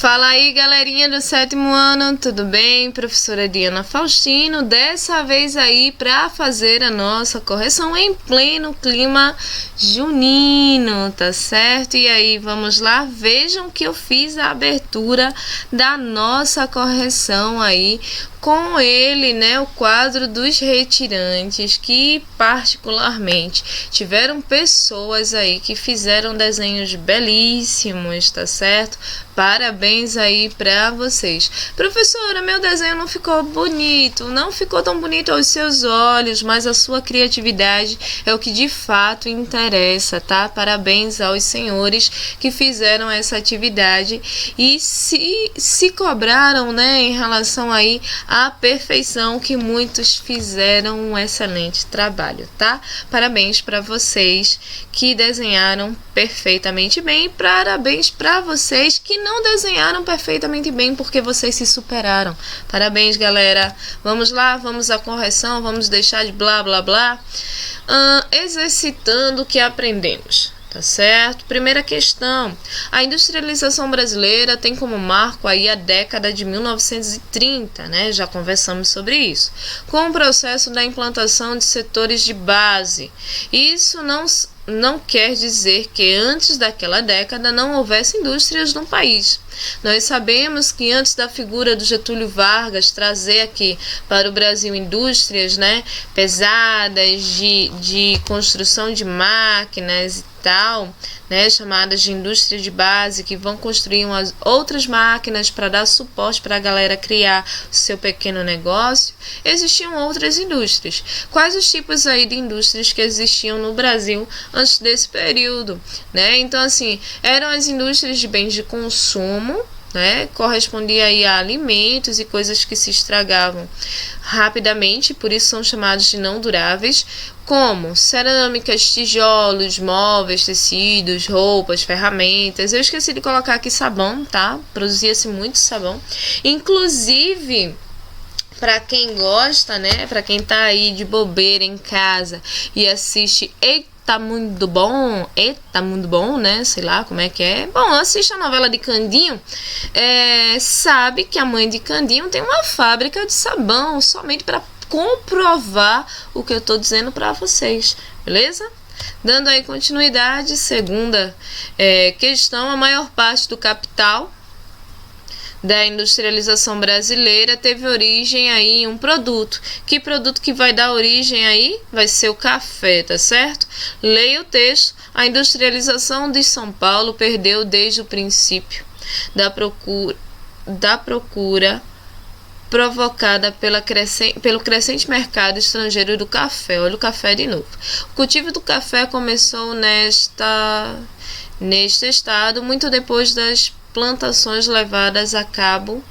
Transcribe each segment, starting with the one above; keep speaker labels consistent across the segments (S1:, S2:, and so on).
S1: Fala aí, galerinha do 7º ano, tudo bem? Professora Diana Faustino, dessa vez aí para fazer a nossa correção em pleno clima junino, tá certo? E aí, vamos lá, vejam que eu fiz a abertura da nossa correção aí com ele, né, o quadro dos retirantes, que particularmente tiveram pessoas aí que fizeram desenhos belíssimos, tá certo? Parabéns aí para vocês. Professora, meu desenho não ficou bonito, não ficou tão bonito aos seus olhos, mas a sua criatividade é o que de fato interessa, tá? Parabéns aos senhores que fizeram essa atividade e se cobraram, né, em relação aí à perfeição, que muitos fizeram um excelente trabalho, tá? Parabéns para vocês que desenharam perfeitamente bem, parabéns para vocês que não desenharam perfeitamente bem, porque vocês se superaram. Parabéns, galera. Vamos lá, vamos à correção, vamos deixar de blá blá blá, exercitando o que aprendemos. Tá certo? Primeira questão. A industrialização brasileira tem como marco aí a década de 1930, né? Já conversamos sobre isso. Com o processo da implantação de setores de base. Isso não quer dizer que antes daquela década não houvesse indústrias no país. Nós sabemos que antes da figura do Getúlio Vargas trazer aqui para o Brasil indústrias, né, pesadas de construção de máquinas e tal, né, chamadas de indústria de base, que vão construir umas outras máquinas para dar suporte para a galera criar o seu pequeno negócio, existiam outras indústrias. Quais os tipos aí de indústrias que existiam no Brasil antes desse período, né? Então, assim, eram as indústrias de bens de consumo, né? Correspondia aí a alimentos e coisas que se estragavam rapidamente, por isso são chamados de não duráveis, como cerâmicas, tijolos, móveis, tecidos, roupas, ferramentas. Eu esqueci de colocar aqui sabão, tá? Produzia-se muito sabão. Inclusive, para quem gosta, né? Para quem tá aí de bobeira em casa e assiste Eita Mundo Bom, né? Sei lá como é que é. Bom, assiste a novela de Candinho, sabe que a mãe de Candinho tem uma fábrica de sabão, somente para comprovar o que eu tô dizendo para vocês, beleza? Dando aí continuidade, segunda questão, a maior parte do capital da industrialização brasileira teve origem aí em um produto. Que produto que vai dar origem aí? Vai ser o café, tá certo? Leia o texto. A industrialização de São Paulo perdeu desde o princípio da procura provocada pelo crescente mercado estrangeiro do café. Olha o café de novo. O cultivo do café começou neste estado muito depois das plantações levadas a cabo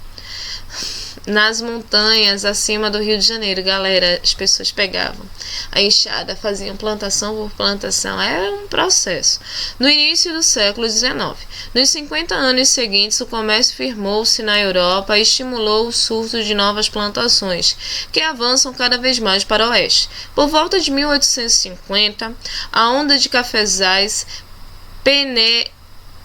S1: nas montanhas acima do Rio de Janeiro. Galera, as pessoas pegavam a enxada, faziam plantação por plantação, era um processo. No início do século XIX, nos 50 anos seguintes, o comércio firmou-se na Europa e estimulou o surto de novas plantações, que avançam cada vez mais para o oeste. Por volta de 1850, a onda de cafezais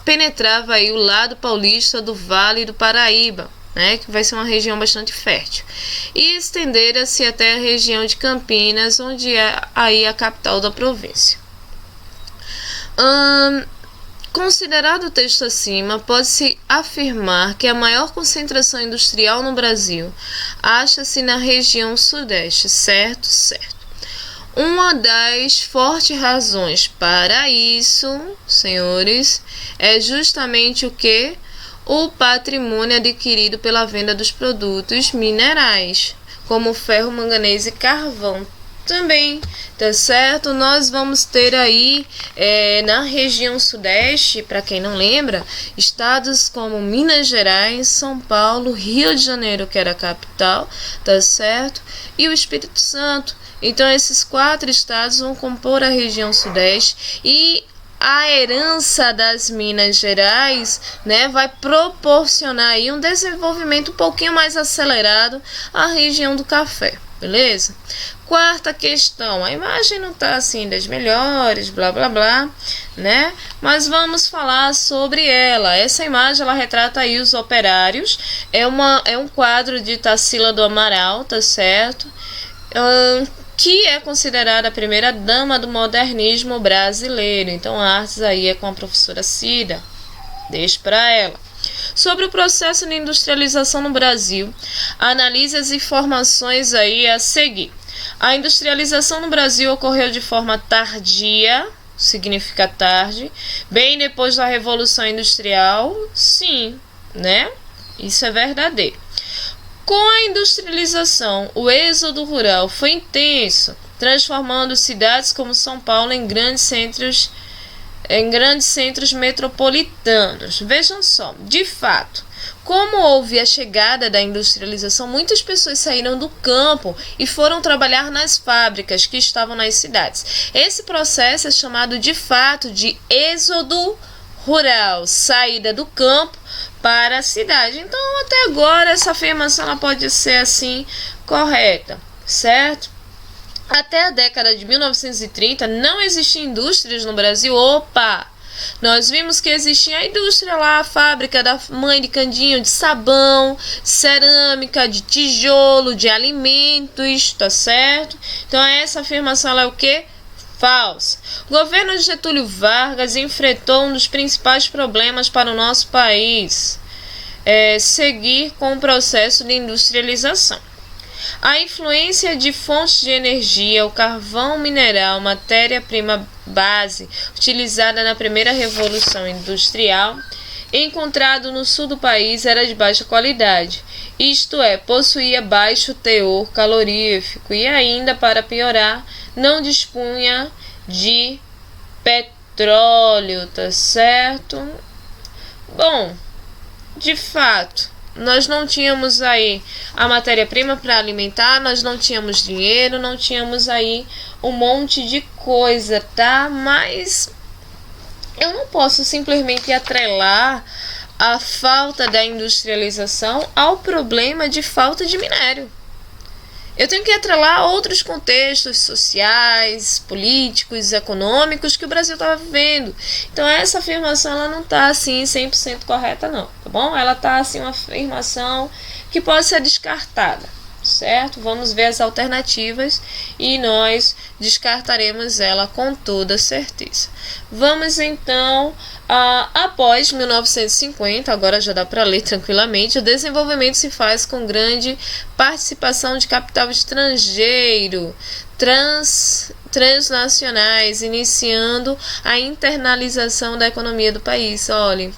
S1: penetrava aí o lado paulista do Vale do Paraíba, né, que vai ser uma região bastante fértil, e estendera-se até a região de Campinas, onde é aí a capital da província. Considerado o texto acima, pode-se afirmar que a maior concentração industrial no Brasil acha-se na região sudeste, certo? Uma das fortes razões para isso, senhores, é justamente o que? O patrimônio adquirido pela venda dos produtos minerais, como ferro, manganês e carvão. Também, tá certo? Nós vamos ter aí na região sudeste, para quem não lembra, estados como Minas Gerais, São Paulo, Rio de Janeiro, que era a capital, tá certo? E o Espírito Santo. Então, esses 4 estados vão compor a região sudeste, e a herança das Minas Gerais, né, vai proporcionar aí um desenvolvimento um pouquinho mais acelerado à região do café. beleza? Quarta questão, a imagem não tá assim das melhores, blá blá blá, né? Mas vamos falar sobre ela. Essa imagem, ela retrata aí os operários, é um quadro de Tarsila do Amaral, tá certo? Que é considerada a primeira dama do modernismo brasileiro. Então a artes aí é com a professora Cida, deixa para ela. Sobre o processo de industrialização no Brasil, analise as informações aí a seguir. A industrialização no Brasil ocorreu de forma tardia, significa tarde, bem depois da Revolução Industrial, sim, né? Isso é verdadeiro. Com a industrialização, o êxodo rural foi intenso, transformando cidades como São Paulo em grandes centros metropolitanos. Vejam só, de fato, como houve a chegada da industrialização, muitas pessoas saíram do campo e foram trabalhar nas fábricas que estavam nas cidades. Esse processo é chamado de fato de êxodo rural, saída do campo para a cidade. Então, até agora, essa afirmação ela pode ser assim correta, certo? Até a década de 1930 não existiam indústrias no Brasil. Opa! Nós vimos que existia a indústria lá, a fábrica da mãe de Candinho, de sabão, cerâmica, de tijolo, de alimentos, tá certo? Então essa afirmação ela é o quê? Falsa. O governo de Getúlio Vargas enfrentou um dos principais problemas para o nosso país, seguir com o processo de industrialização. A influência de fontes de energia, o carvão mineral, matéria-prima base, utilizada na primeira revolução industrial, encontrado no sul do país, era de baixa qualidade, isto é, possuía baixo teor calorífico e ainda, para piorar, não dispunha de petróleo, tá certo? Bom, de fato, nós não tínhamos aí a matéria-prima para alimentar, nós não tínhamos dinheiro, não tínhamos aí um monte de coisa, tá? Mas eu não posso simplesmente atrelar a falta da industrialização ao problema de falta de minério. Eu tenho que atrelar outros contextos sociais, políticos, econômicos que o Brasil estava vivendo. Então essa afirmação ela não está assim 100% correta não, tá bom? Ela está assim uma afirmação que pode ser descartada, certo? Vamos ver as alternativas e nós descartaremos ela com toda certeza. Vamos então, após 1950, agora já dá para ler tranquilamente, o desenvolvimento se faz com grande participação de capital estrangeiro, transnacionais, iniciando a internalização da economia do país. Olhem,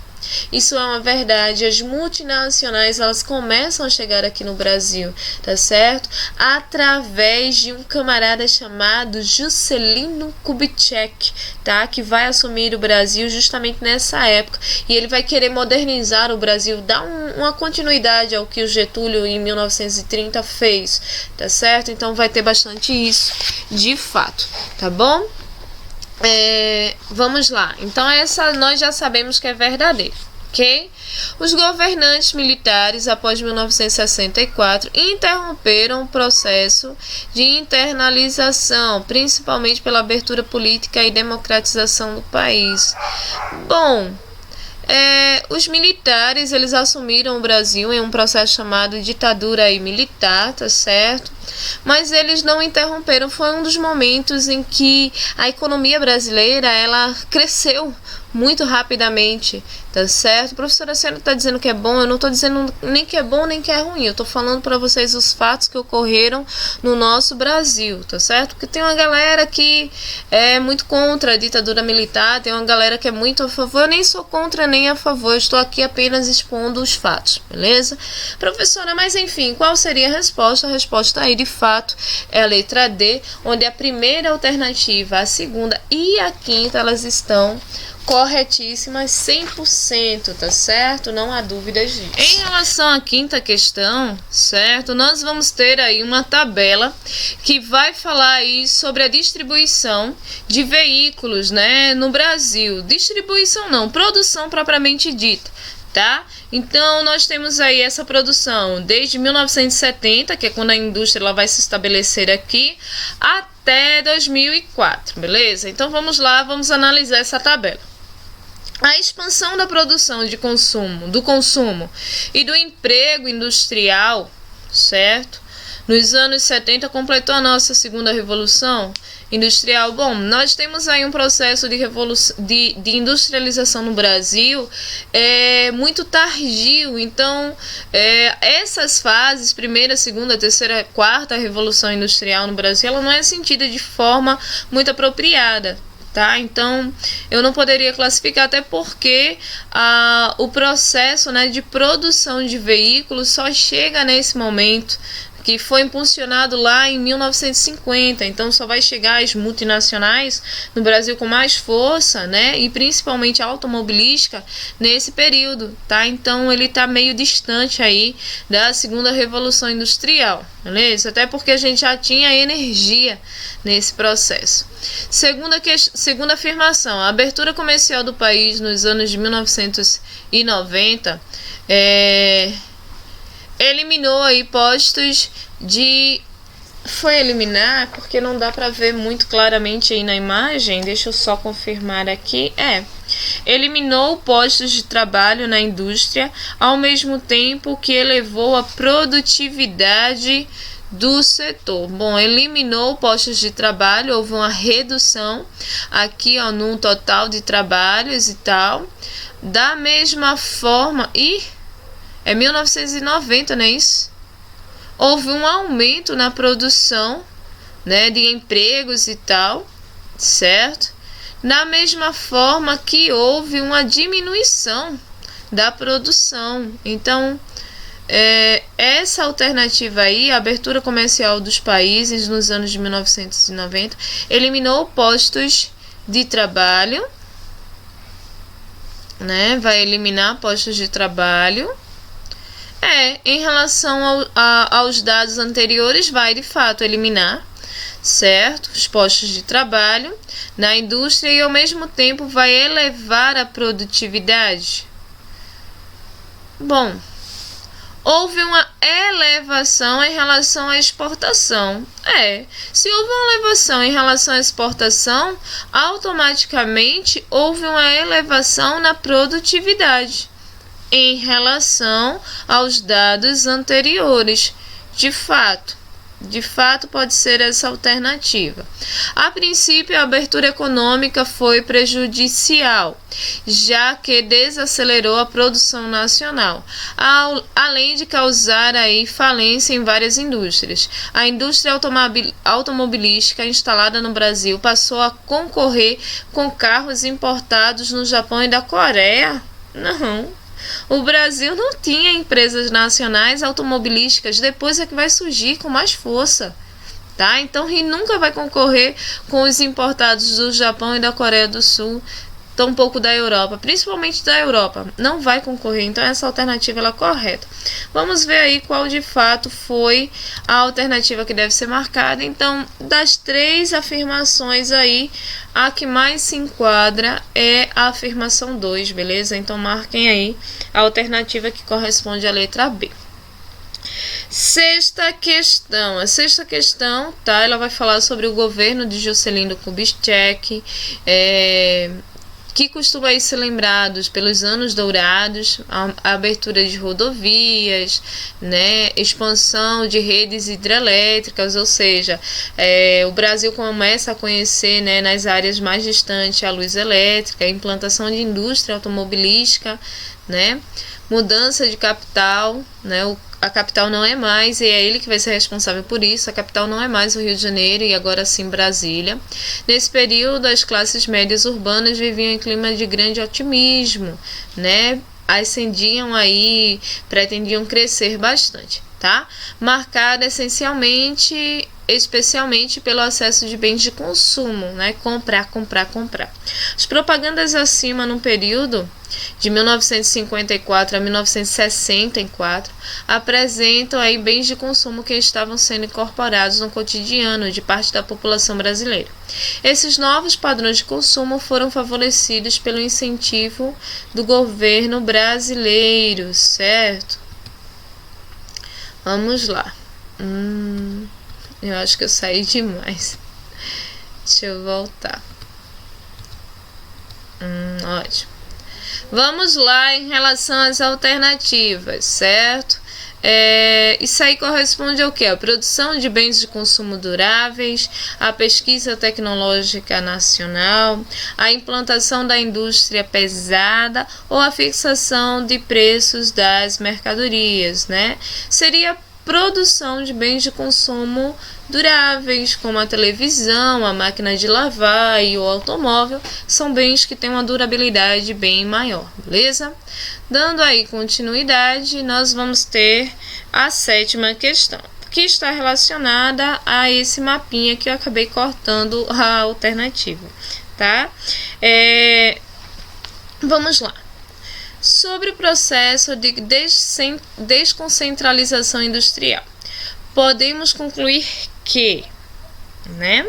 S1: isso é uma verdade. As multinacionais elas começam a chegar aqui no Brasil, tá certo? Através de um camarada chamado Juscelino Kubitschek, tá? Que vai assumir o Brasil justamente nessa época. E ele vai querer modernizar o Brasil, dar uma continuidade ao que o Getúlio em 1930 fez, tá certo? Então vai ter bastante isso de fato, tá bom? Vamos lá, então essa nós já sabemos que é verdadeira, ok? Os governantes militares após 1964 interromperam o processo de internalização, principalmente pela abertura política e democratização do país. Bom, os militares eles assumiram o Brasil em um processo chamado ditadura aí militar, tá certo? Mas eles não interromperam. Foi um dos momentos em que a economia brasileira ela cresceu muito rapidamente, tá certo? Professora, você não está dizendo que é bom, eu não estou dizendo nem que é bom nem que é ruim, eu estou falando para vocês os fatos que ocorreram no nosso Brasil, tá certo? Porque tem uma galera que é muito contra a ditadura militar, tem uma galera que é muito a favor. Eu nem sou contra nem a favor, eu estou aqui apenas expondo os fatos, beleza? Professora, mas enfim, qual seria a resposta? A resposta aí de fato é a letra D, onde a primeira alternativa, a segunda e a quinta elas estão corretíssimas 100%, tá certo? Não há dúvidas disso. Em relação à quinta questão, certo? Nós vamos ter aí uma tabela que vai falar aí sobre a distribuição de veículos, né, no Brasil. Distribuição não, produção propriamente dita, tá? Então, nós temos aí essa produção desde 1970, que é quando a indústria ela vai se estabelecer aqui, até 2004, beleza? Então, vamos lá, vamos analisar essa tabela. A expansão da produção do consumo e do emprego industrial, certo? Nos anos 70 completou a nossa segunda revolução industrial. Bom, nós temos aí um processo de industrialização no Brasil muito tardio. Então, essas fases, primeira, segunda, terceira, quarta revolução industrial no Brasil, ela não é sentida de forma muito apropriada. Tá? Então, eu não poderia classificar, até porque o processo, né, de produção de veículos só chega nesse momento, que foi impulsionado lá em 1950, então só vai chegar as multinacionais no Brasil com mais força, né, e principalmente a automobilística nesse período, tá? Então ele tá meio distante aí da segunda revolução industrial, beleza? Até porque a gente já tinha energia nesse processo. Segunda afirmação, a abertura comercial do país nos anos de 1990 eliminou aí postos de... Foi eliminar, porque não dá para ver muito claramente aí na imagem, deixa eu só confirmar aqui, eliminou postos de trabalho na indústria, ao mesmo tempo que elevou a produtividade do setor. Bom, eliminou postos de trabalho, houve uma redução aqui, ó, no total de trabalhos e tal. Da mesma forma, é 1990, não é isso? Houve um aumento na produção, né, de empregos e tal, certo? Da mesma forma que houve uma diminuição da produção. Então, essa alternativa aí, a abertura comercial dos países nos anos de 1990, eliminou postos de trabalho, né? Vai eliminar postos de trabalho. Em relação aos dados anteriores, vai de fato eliminar, certo? Os postos de trabalho na indústria e ao mesmo tempo vai elevar a produtividade. Bom, houve uma elevação em relação à exportação. Se houve uma elevação em relação à exportação, automaticamente houve uma elevação na produtividade em relação aos dados anteriores. De fato pode ser essa alternativa. A princípio, a abertura econômica foi prejudicial, já que desacelerou a produção nacional, além de causar aí falência em várias indústrias. A indústria automobilística instalada no Brasil passou a concorrer com carros importados no Japão e da Coreia? Não. O Brasil não tinha empresas nacionais automobilísticas, depois é que vai surgir com mais força, tá? Então, ele nunca vai concorrer com os importados do Japão e da Coreia do Sul, tampouco da Europa, principalmente da Europa, não vai concorrer. Então, essa alternativa ela é correta. Vamos ver aí qual de fato foi a alternativa que deve ser marcada. Então, das três afirmações aí, a que mais se enquadra é a afirmação 2, beleza? Então, marquem aí a alternativa que corresponde à letra B. Sexta questão. A sexta questão, tá? Ela vai falar sobre o governo de Juscelino Kubitschek, que costuma ser lembrados pelos anos dourados, a abertura de rodovias, né, expansão de redes hidrelétricas, ou seja, o Brasil começa a conhecer, né, nas áreas mais distantes a luz elétrica, a implantação de indústria automobilística, né, mudança de capital, né, a capital não é mais, e é ele que vai ser responsável por isso, a capital não é mais o Rio de Janeiro e agora sim Brasília. Nesse período, as classes médias urbanas viviam em clima de grande otimismo, né, ascendiam aí, pretendiam crescer bastante. tá? Marcada especialmente pelo acesso de bens de consumo, né? Comprar. As propagandas acima no período de 1954 a 1964 apresentam aí bens de consumo que estavam sendo incorporados no cotidiano de parte da população brasileira. Esses novos padrões de consumo foram favorecidos pelo incentivo do governo brasileiro, certo? Vamos lá. Eu acho que eu saí demais. Deixa eu voltar. Ótimo. Vamos lá em relação às alternativas, certo? Isso aí corresponde ao quê? A produção de bens de consumo duráveis, a pesquisa tecnológica nacional, a implantação da indústria pesada ou a fixação de preços das mercadorias, né? Seria produção de bens de consumo duráveis, como a televisão, a máquina de lavar e o automóvel, são bens que têm uma durabilidade bem maior, beleza? Dando aí continuidade, nós vamos ter a 7ª questão, que está relacionada a esse mapinha que eu acabei cortando a alternativa, tá? Vamos lá. Sobre o processo de desconcentralização industrial, podemos concluir que, né?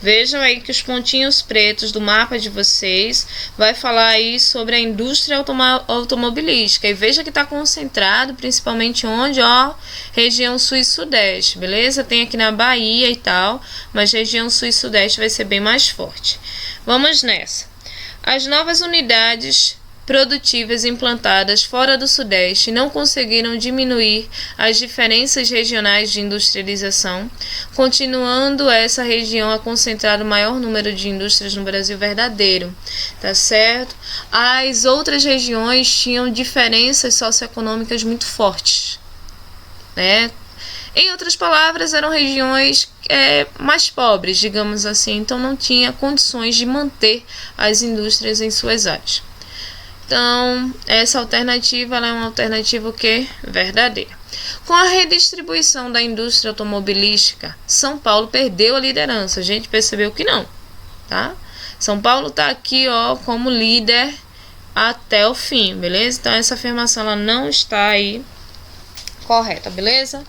S1: Vejam aí que os pontinhos pretos do mapa de vocês vai falar aí sobre a indústria automobilística. E veja que está concentrado principalmente onde, ó, região sul e sudeste, beleza? Tem aqui na Bahia e tal, mas região sul e sudeste vai ser bem mais forte. Vamos nessa. As novas unidades produtivas implantadas fora do Sudeste não conseguiram diminuir as diferenças regionais de industrialização, continuando essa região a concentrar o maior número de indústrias no Brasil verdadeiro, tá certo? As outras regiões tinham diferenças socioeconômicas muito fortes, né? Em outras palavras, eram regiões mais pobres, digamos assim, então não tinha condições de manter as indústrias em suas áreas. Então, essa alternativa ela é uma alternativa verdadeira. Com a redistribuição da indústria automobilística, São Paulo perdeu a liderança. A gente percebeu que não, tá? São Paulo está aqui, ó, como líder até o fim, beleza? Então, essa afirmação ela não está aí correta, beleza?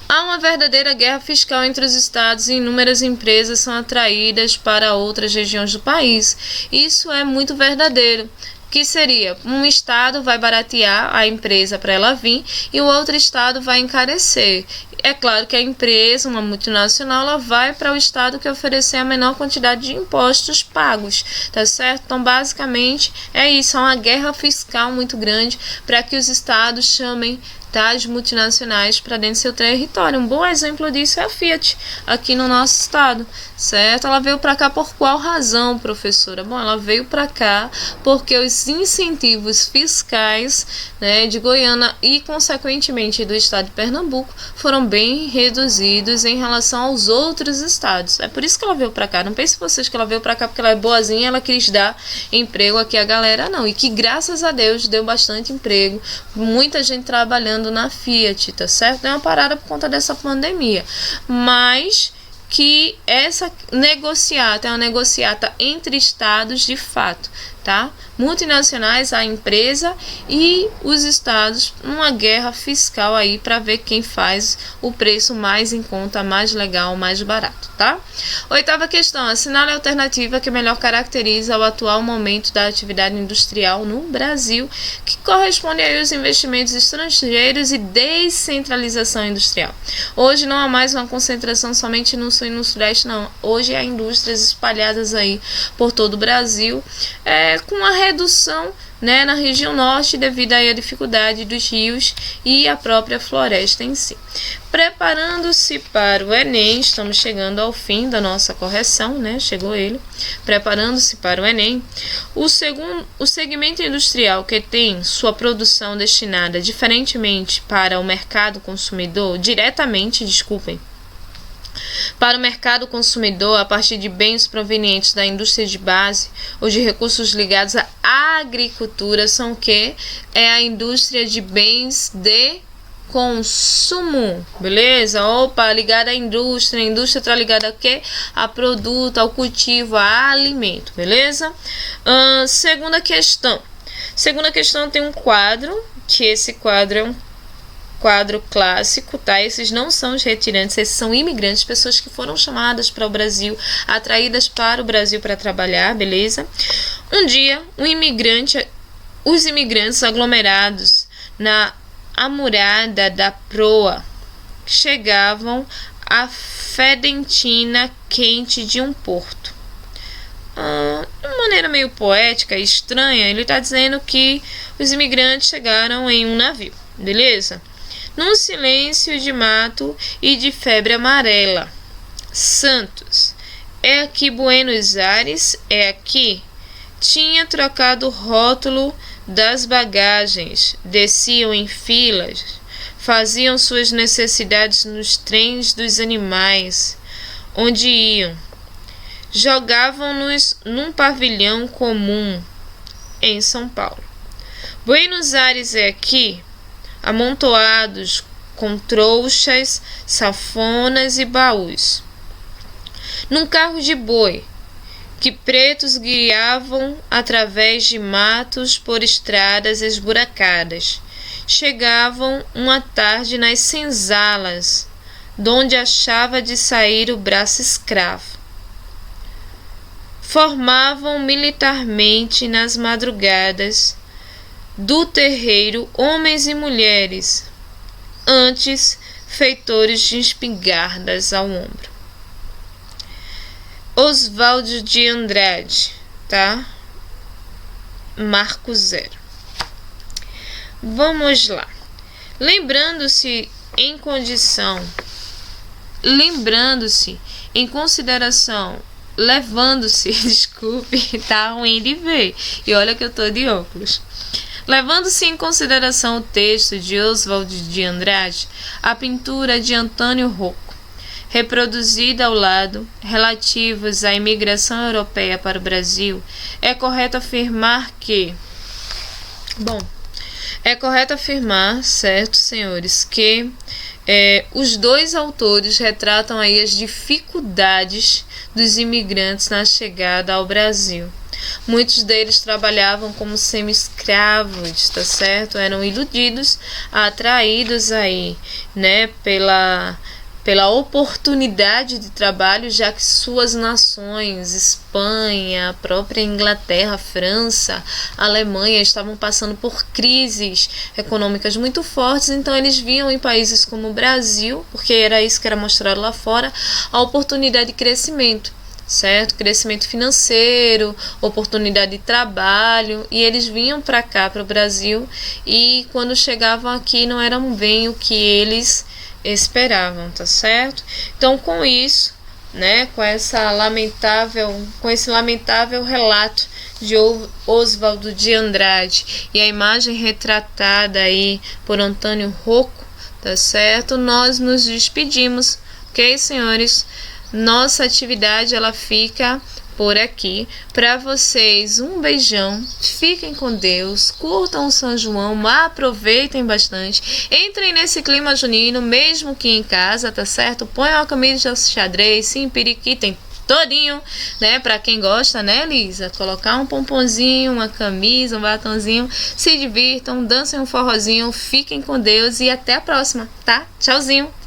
S1: Há uma verdadeira guerra fiscal entre os estados e inúmeras empresas são atraídas para outras regiões do país. Isso é muito verdadeiro. Que seria, um estado vai baratear a empresa para ela vir e o outro estado vai encarecer. É claro que a empresa, uma multinacional, ela vai para o estado que oferecer a menor quantidade de impostos pagos, tá certo? Então, basicamente, é isso, é uma guerra fiscal muito grande para que os estados chamem as multinacionais para dentro do seu território. Um bom exemplo disso é a Fiat, aqui no nosso estado, certo? Ela veio para cá por qual razão, professora? Bom, ela veio para cá porque os incentivos fiscais, né, de Goiânia e, consequentemente, do estado de Pernambuco foram bem reduzidos em relação aos outros estados. É por isso que ela veio para cá. Não pense vocês que ela veio para cá porque ela é boazinha, ela quis dar emprego aqui à galera, não. E que, graças a Deus, deu bastante emprego, muita gente trabalhando na Fiat, tá certo? Deu uma parada por conta dessa pandemia, mas que essa negociata é uma negociata entre estados de fato, tá? Multinacionais, a empresa e os estados, uma guerra fiscal aí para ver quem faz o preço mais em conta, mais legal, mais barato, tá? 8ª questão, assinale a alternativa que melhor caracteriza o atual momento da atividade industrial no Brasil, que corresponde aí aos investimentos estrangeiros e descentralização industrial. Hoje não há mais uma concentração somente no sul e no sudeste, não. Hoje há indústrias espalhadas aí por todo o Brasil, com a redução, né, na região norte devido aí à dificuldade dos rios e a própria floresta em si. Preparando-se para o Enem, estamos chegando ao fim da nossa correção, né? Chegou ele. Preparando-se para o Enem, o segmento industrial que tem sua produção destinada diretamente para o mercado consumidor, para o mercado consumidor a partir de bens provenientes da indústria de base ou de recursos ligados à agricultura, são o que? É a indústria de bens de consumo, beleza? Opa, ligada à indústria. A indústria tá ligada a quê? A produto, ao cultivo, a alimento, beleza? Segunda questão. Segunda questão tem um quadro, que esse quadro é um quadro clássico, tá? Esses não são os retirantes, esses são imigrantes, pessoas que foram chamadas para o Brasil, atraídas para o Brasil para trabalhar, beleza? Um dia, os imigrantes aglomerados na amurada da proa chegavam à fedentina quente de um porto. De uma maneira meio poética e estranha, ele está dizendo que os imigrantes chegaram em um navio, beleza? Num silêncio de mato e de febre amarela. Santos. É aqui Buenos Aires? É aqui? Tinha trocado o rótulo das bagagens, desciam em filas, faziam suas necessidades nos trens dos animais, onde iam. Jogavam-nos num pavilhão comum em São Paulo. Buenos Aires é aqui? Amontoados com trouxas, safonas e baús. Num carro de boi, que pretos guiavam através de matos por estradas esburacadas. Chegavam uma tarde nas senzalas, donde achava de sair o braço escravo. Formavam militarmente nas madrugadas do terreiro homens e mulheres, antes feitores de espingardas ao ombro. Oswaldo de Andrade, tá? Marco 0. Vamos lá. Lembrando-se em consideração, levando-se, desculpe, tá ruim de ver. E olha que eu tô de óculos. Levando-se em consideração o texto de Oswaldo de Andrade, a pintura de Antônio Rocco, reproduzida ao lado, relativos à imigração europeia para o Brasil, é correto afirmar que... certo, senhores, que os dois autores retratam aí as dificuldades dos imigrantes na chegada ao Brasil. Muitos deles trabalhavam como semi-escravos, tá certo? Eram iludidos, atraídos aí, né, pela oportunidade de trabalho, já que suas nações, Espanha, a própria Inglaterra, França, Alemanha, estavam passando por crises econômicas muito fortes, então eles viam em países como o Brasil, porque era isso que era mostrado lá fora, a oportunidade de crescimento, certo? Crescimento financeiro, oportunidade de trabalho, e eles vinham para cá, para o Brasil, e quando chegavam aqui não eram bem o que eles esperavam, tá certo? Então, com isso, né, com esse lamentável relato de Oswaldo de Andrade e a imagem retratada aí por Antônio Rocco, tá certo? Nós nos despedimos, ok, senhores? Nossa atividade ela fica por aqui. Para vocês, um beijão, fiquem com Deus, curtam o São João, aproveitem bastante, entrem nesse clima junino, mesmo que em casa, tá certo? Ponham a camisa de xadrez, se empiriquitem todinho, né? Para quem gosta, né, Lisa? Colocar um pomponzinho, uma camisa, um batonzinho, se divirtam, dancem um forrozinho, fiquem com Deus e até a próxima, tá? Tchauzinho!